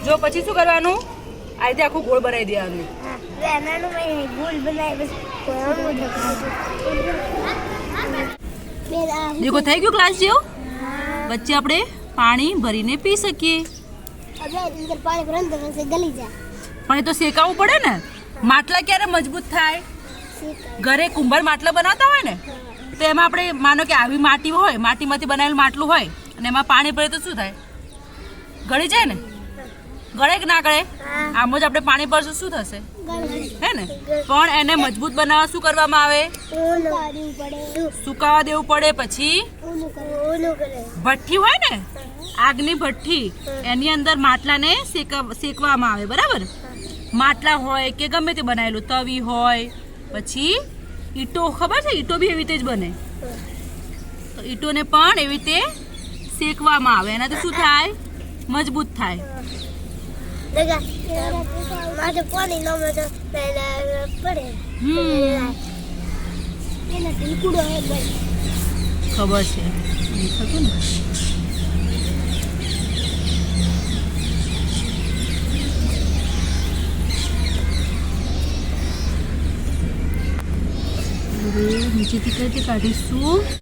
જો પછી શું કરવાનું? આ રીતે આખું ગોળ બનાવી દેવાનું. દેખો થઈ ગયું ક્લાસ જેવું. વચ્ચે આપણે પાણી ભરીને પી શકીએ. પણ એ તો શેકાવવું પડે ને. માટલા ક્યારે મજબૂત થાય? ઘરે કુંભાર માટલા બનાવતા હોય ને તો એમાં આપણે માનો કે આવી માટી હોય, માટીમાંથી બનાવેલું માટલું હોય અને એમાં પાણી ભરે તો શું થાય? ગળી જાય ને. ગળે કે ના ગળે? આમ જ આપણે પાણી ભરશું શું થશે? હે ને. પણ એને મજબૂત બનાવવા શું કરવામાં આવે? સુકાવા દેવું પડે. પછી ભઠ્ઠી હોય ને, આગની ભઠ્ઠી, એની અંદર માટલાને શેકવામાં આવે. બરાબર. માટલા હોય કે ગમે તે બનાવેલું, તવી હોય, પછી ઈંટો, ખબર છે ઈંટો બી એવી રીતે જ બને. તો ઈંટોને પણ એવી રીતે શેકવામાં આવે. એનાથી શું થાય? મજબૂત થાય. ખબર છે. નીચેથી કઈ રીતે કાઢીશું?